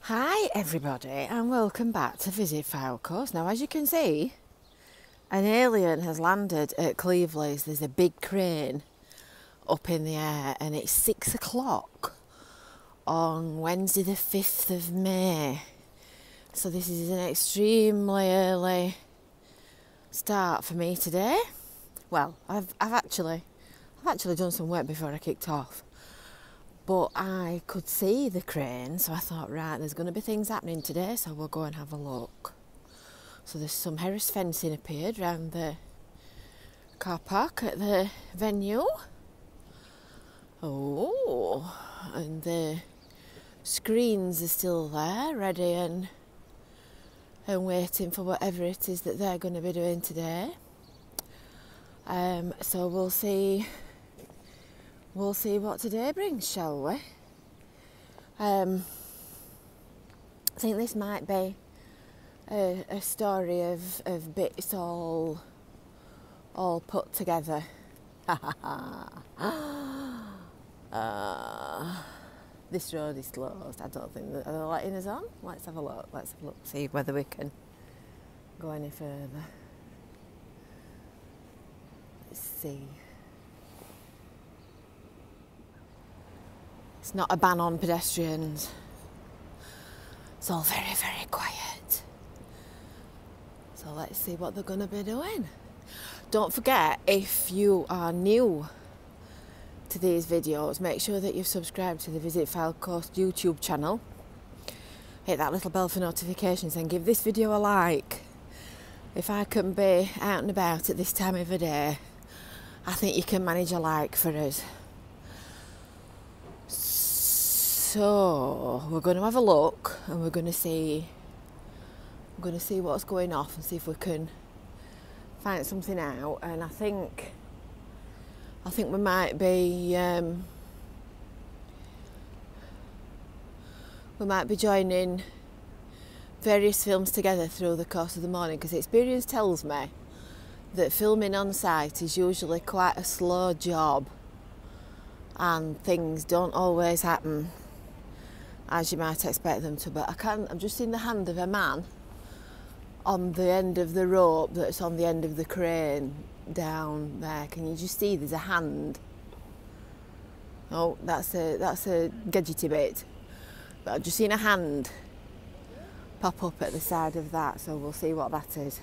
Hi everybody and welcome back to Visit Fylde Coast. Now as you can see, an alien has landed at Cleveleys. There's a big crane up in the air and it's 6 o'clock on Wednesday the 5th of May. So this is an extremely early start for me today. Well, I've actually done some work before I kicked off. But I could see the crane, so I thought, right, there's going to be things happening today, so we'll go and have a look. So there's some Harris fencing appeared around the car park at the venue. Oh, and the screens are still there, ready and waiting for whatever it is that they're going to be doing today. So we'll see what today brings, shall we? I think this might be a story of bits all put together. This road is closed. I don't think that, are they letting us on? Let's have a look. See whether we can go any further. Let's see. It's not a ban on pedestrians. It's all very, very quiet. So let's see what they're going to be doing. Don't forget, if you are new to these videos, make sure that you've subscribed to the Visit Fylde Coast YouTube channel. Hit that little bell for notifications and give this video a like. If I can be out and about at this time of the day, I think you can manage a like for us. So we're going to have a look and we're going to see what's going off and see if we can find something out. And I think we might be joining various films together through the course of the morning, because experience tells me that filming on site is usually quite a slow job and things don't always happen as you might expect them to. But I'm just in the hand of a man on the end of the rope that's on the end of the crane down there. Can you just see there's a hand? Oh, that's a gadgety bit. But I've just seen a hand pop up at the side of that, so we'll see what that is.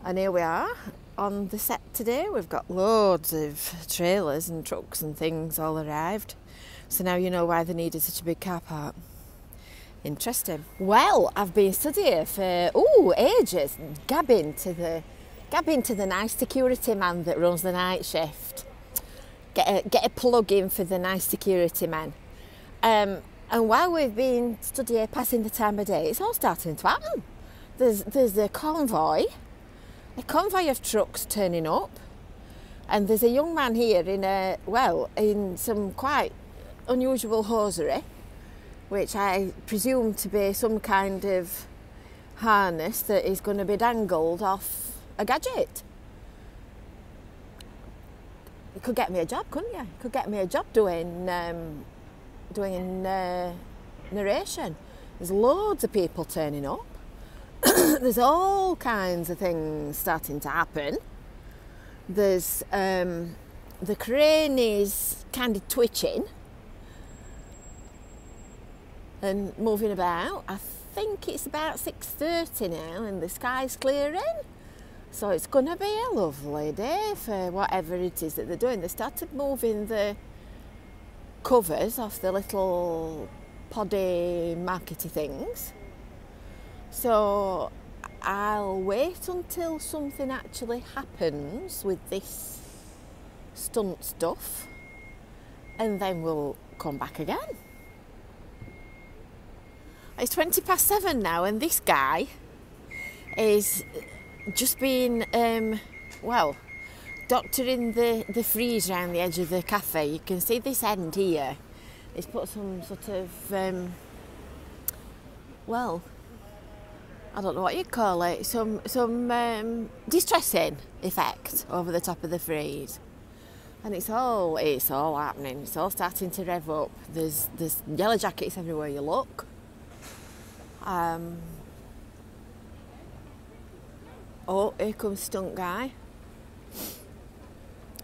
And here we are on the set today. We've got loads of trailers and trucks and things all arrived. So now you know why they needed such a big car park. Interesting. Well, I've been stood here for ages, gabbing to the nice security man that runs the night shift. Get a plug in for the nice security man. And while we've been stood here passing the time of day, it's all starting to happen. There's a convoy of trucks turning up, and there's a young man here in some quite unusual hosiery, which I presume to be some kind of harness that is going to be dangled off a gadget. You could get me a job, couldn't you? Could get me a job doing narration. There's loads of people turning up. There's all kinds of things starting to happen. There's the crane is kind of twitching and moving about. I think it's about 6:30 now and the sky's clearing, so it's going to be a lovely day for whatever it is that they're doing. They started moving the covers off the little poddy markety things, so I'll wait until something actually happens with this stunt stuff and then we'll come back again. It's 7:20 now and this guy is just being, doctoring the freeze around the edge of the cafe. You can see this end here. He's put some sort of, I don't know what you'd call it, some distressing effect over the top of the freeze. And it's all happening. It's all starting to rev up. There's yellow jackets everywhere you look. Oh, here comes stunt guy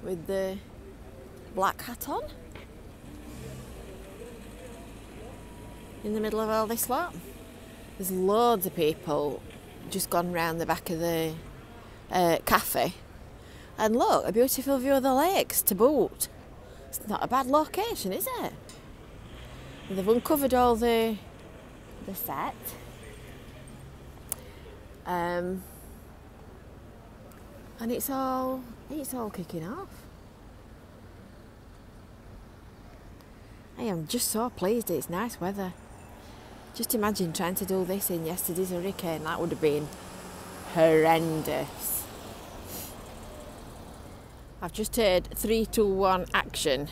with the black hat on in the middle of all this lot. There's loads of people just gone round the back of the cafe, and look, a beautiful view of the lakes to boot. It's not a bad location, is it? And they've uncovered all the set. And it's all kicking off. I am just so pleased it's nice weather. Just imagine trying to do this in yesterday's hurricane. That would have been horrendous. I've just heard 3, 2, 1 action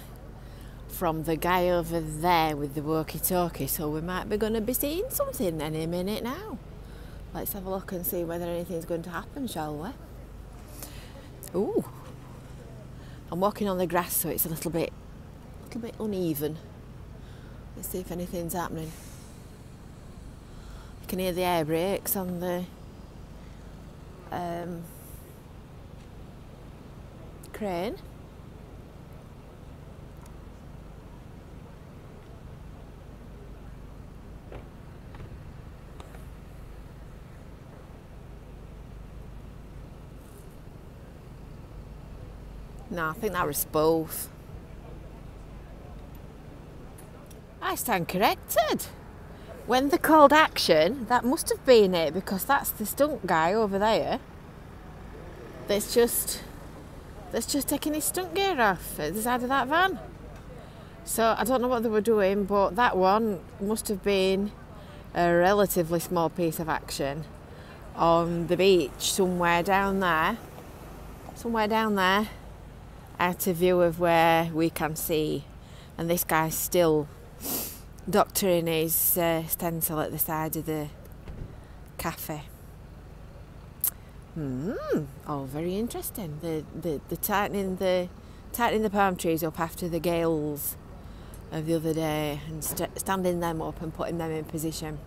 from the guy over there with the walkie-talkie, so we might be going to be seeing something any minute now. Let's have a look and see whether anything's going to happen, shall we? Ooh, I'm walking on the grass, so it's a little bit uneven. Let's see if anything's happening. You can hear the air brakes on the crane. No, I think that was both. I stand corrected. When they called action, that must have been it, because that's the stunt guy over there that's just taking his stunt gear off at the side of that van. So I don't know what they were doing, but that one must have been a relatively small piece of action on the beach somewhere down there, out of view of where we can see. And this guy's still doctoring his stencil at the side of the cafe. All very interesting. The tightening the palm trees up after the gales of the other day, and standing them up and putting them in position.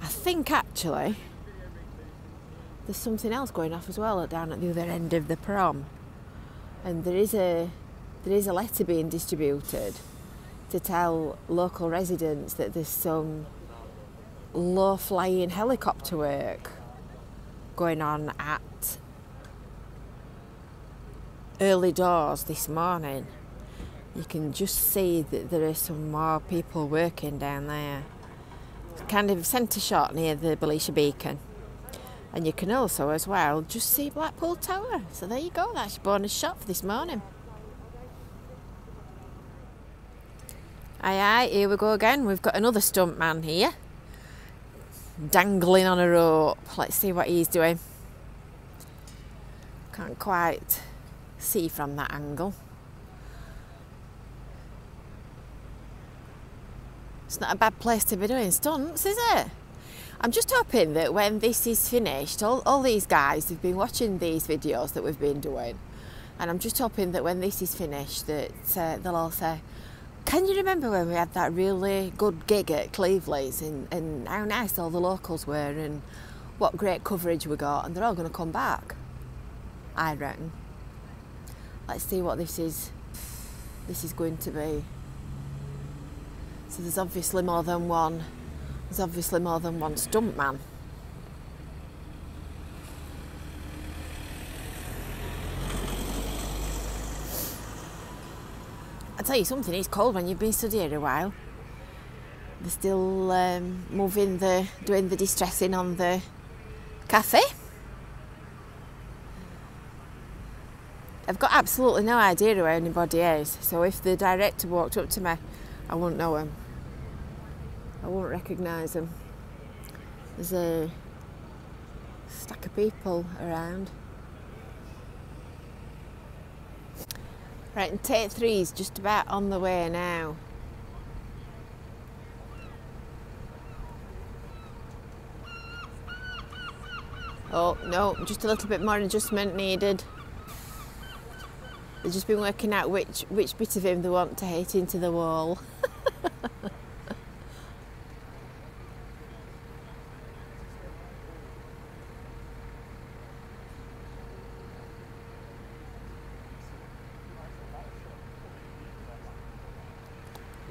I think actually there's something else going off as well down at the other end of the prom, and there is a letter being distributed to tell local residents that there's some low-flying helicopter work going on at early doors this morning. You can just see that there are some more people working down there. It's kind of centre shot near the Belisha Beacon. And you can also as well just see Blackpool Tower. So there you go, that's your bonus shot for this morning. Aye, here we go again. We've got another stunt man here, dangling on a rope. Let's see what he's doing. Can't quite see from that angle. It's not a bad place to be doing stunts, is it? I'm just hoping that when this is finished, all these guys have been watching these videos that we've been doing, and I'm just hoping that when this is finished that they'll all say, can you remember when we had that really good gig at Cleveleys, and how nice all the locals were and what great coverage we got, and they're all going to come back, I reckon. Let's see what this is going to be. So there's obviously more than one stunt man. I tell you something, it's cold when you've been stood here a while. They're still doing the distressing on the cafe. I've got absolutely no idea who anybody is, so if the director walked up to me, I wouldn't know him. I won't recognise him. There's a stack of people around. Right, and take 3 is just about on the way now. Oh no, just a little bit more adjustment needed. They've just been working out which bit of him they want to hit into the wall.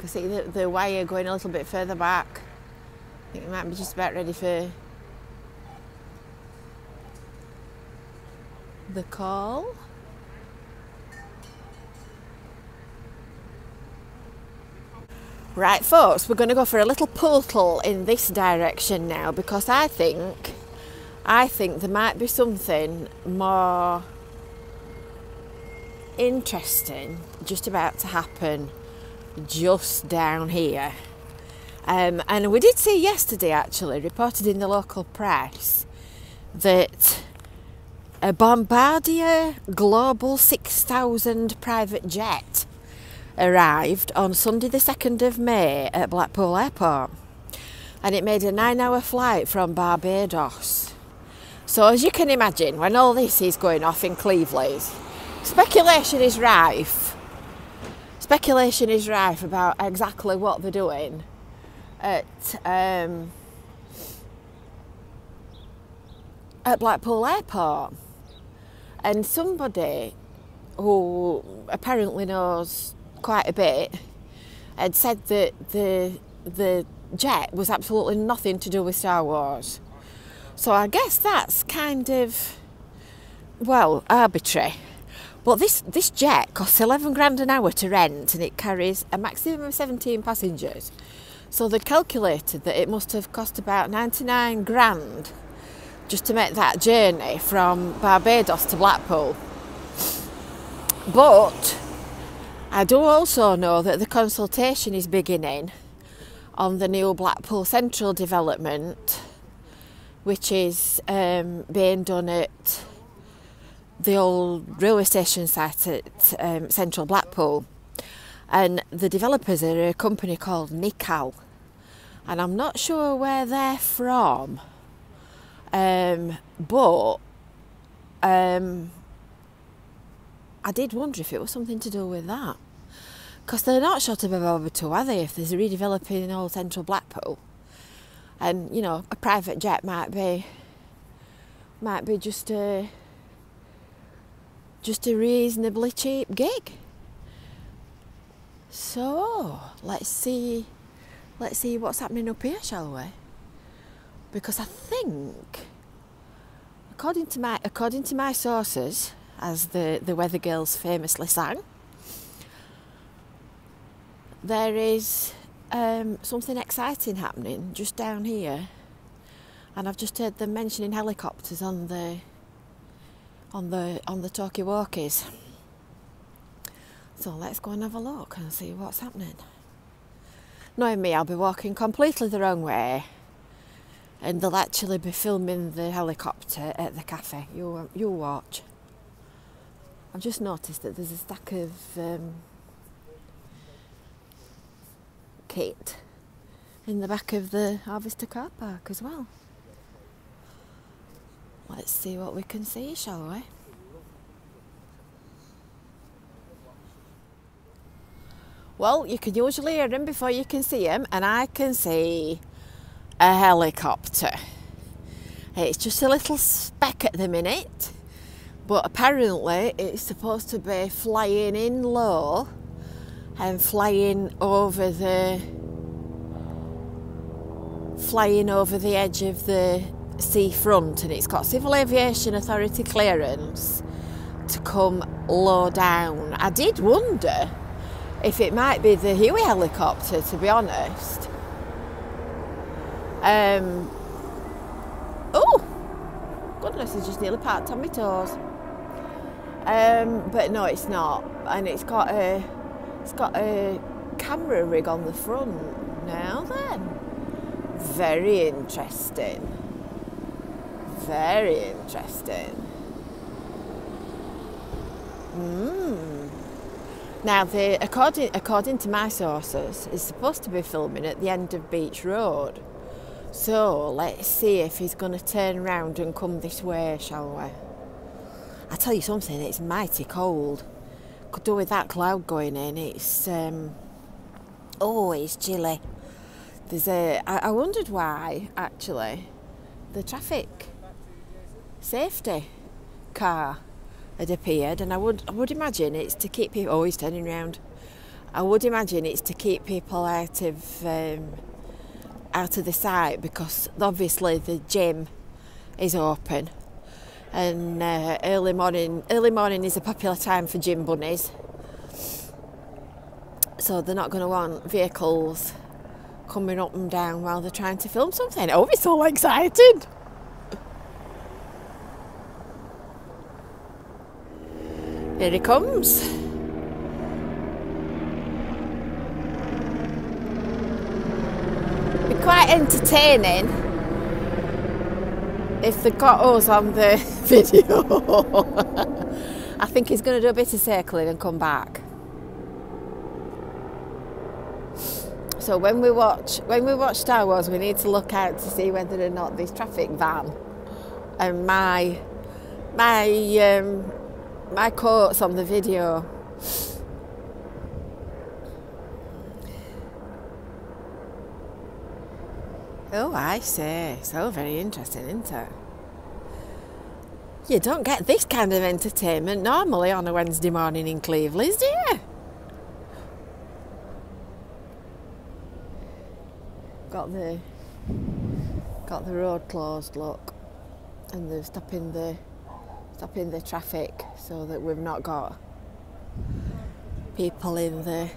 can see the wire going a little bit further back. I think it might be just about ready for the call. Right folks, we're going to go for a little portal in this direction now, because I think there might be something more interesting just about to happen just down here. And we did see yesterday, actually, reported in the local press, that a Bombardier Global 6000 private jet arrived on Sunday the 2nd of May at Blackpool Airport, and it made a 9-hour flight from Barbados. So as you can imagine, when all this is going off in Cleveleys, speculation is rife. Speculation is rife about exactly what they're doing at Blackpool Airport. And somebody who apparently knows quite a bit had said that the jet was absolutely nothing to do with Star Wars. So I guess that's kind of, well, arbitrary. But this jet costs 11 grand an hour to rent, and it carries a maximum of 17 passengers. So they calculated that it must have cost about 99 grand just to make that journey from Barbados to Blackpool. But I do also know that the consultation is beginning on the new Blackpool Central development, which is being done at the old railway station site at Central Blackpool. And the developers are a company called Nikal, and I'm not sure where they're from, but I did wonder if it was something to do with that, because they're not short of a bob or two, are they, if there's a redeveloping in old Central Blackpool? And you know, a private jet might be just a reasonably cheap gig. So let's see what's happening up here, shall we? Because I think, according to my sources, as the Weather Girls famously sang, there is something exciting happening just down here, and I've just heard them mentioning helicopters on the talkie-walkies. So let's go and have a look and see what's happening. Knowing me, I'll be walking completely the wrong way, and they'll actually be filming the helicopter at the cafe. You watch. I've just noticed that there's a stack of kit in the back of the Harvester car park as well. Let's see what we can see, shall we? Well, you can usually hear them before you can see them, and I can see a helicopter. It's just a little speck at the minute, but apparently it's supposed to be flying in low and flying over the edge of the seafront, and it's got Civil Aviation Authority clearance to come low down. I did wonder if it might be the Huey helicopter, to be honest. Oh goodness, it's just nearly parked on my toes. But no, it's not, and it's got a camera rig on the front. Now then, very interesting. Very interesting. Now, according to my sources, it's supposed to be filming at the end of Beach Road. So let's see if he's going to turn around and come this way, shall we? I tell you something, it's mighty cold. Could do with that cloud going in. It's it's chilly. I wondered why, actually, the traffic safety car had appeared, and I would imagine it's to keep people. Oh, he's turning round. I would imagine it's to keep people out of the site, because obviously the gym is open, and early morning is a popular time for gym bunnies, so they're not going to want vehicles coming up and down while they're trying to film something. Oh, it's all excited. Here he comes. Be quite entertaining if they got us on the video. I think he's going to do a bit of circling and come back. So when we watch Star Wars, we need to look out to see whether or not this traffic van and my quotes on the video. Oh, I see. So very interesting, isn't it? You don't get this kind of entertainment normally on a Wednesday morning in Cleveleys, do you? Got the road closed, look, and they're stopping the traffic so that we've not got people in the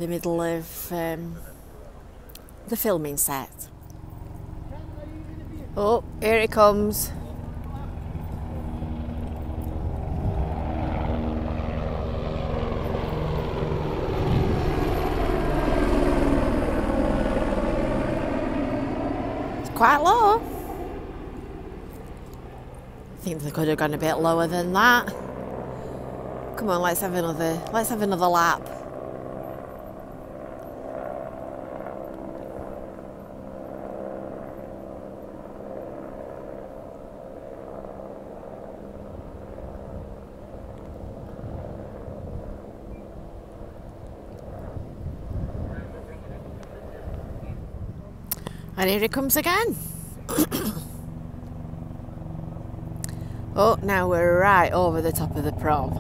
middle of the filming set. Oh, here it comes. It's quite low. I think they could have gone a bit lower than that. Come on, let's have another lap. And here he comes again. Oh, now we're right over the top of the prom.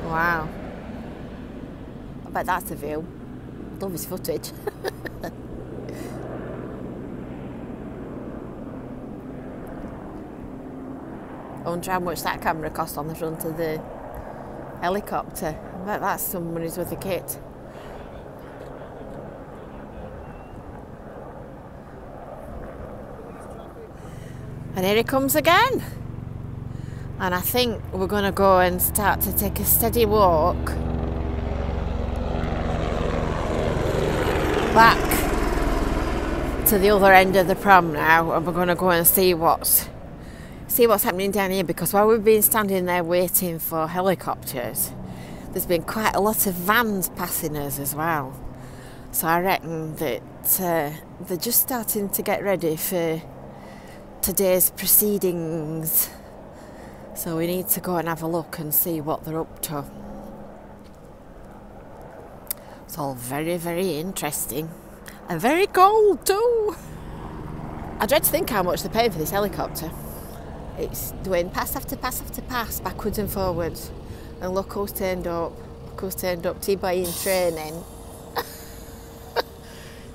Wow. I bet that's a view. Love his footage. I wonder how much that camera cost on the front of the helicopter. I bet that's some money's worth of kit. And here he comes again. And I think we're going to go and start to take a steady walk back to the other end of the prom now, and we're going to go and see what's happening down here, because while we've been standing there waiting for helicopters, there's been quite a lot of vans passing us as well. So I reckon that they're just starting to get ready for today's proceedings. So we need to go and have a look and see what they're up to. It's all very, very interesting. And very cold too. I dread to think how much they're paying for this helicopter. It's doing pass after pass after pass, backwards and forwards. And look who's turned up. Look who's turned up. T-Boy in training.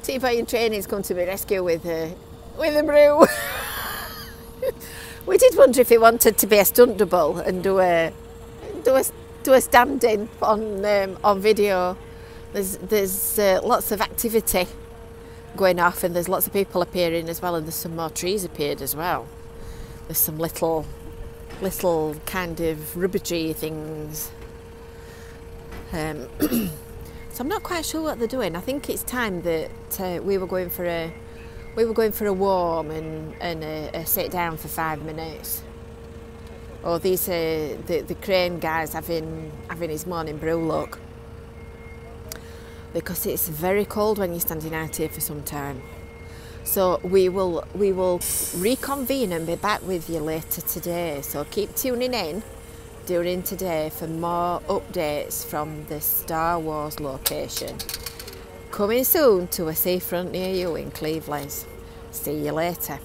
T-Boy in training is going to be rescued with a brew. We did wonder if he wanted to be a stunt double and do a stand-in on video. There's lots of activity going off, and there's lots of people appearing as well, and there's some more trees appeared as well. There's some little kind of rubber tree things. So I'm not quite sure what they're doing. I think it's time that we were going for a warm and a sit down for 5 minutes. Or these the crane guys having his morning brew, look. Because it's very cold when you're standing out here for some time. So we will reconvene and be back with you later today. So keep tuning in during today for more updates from the Star Wars location. Coming soon to a seafront near you in Cleveleys. See you later.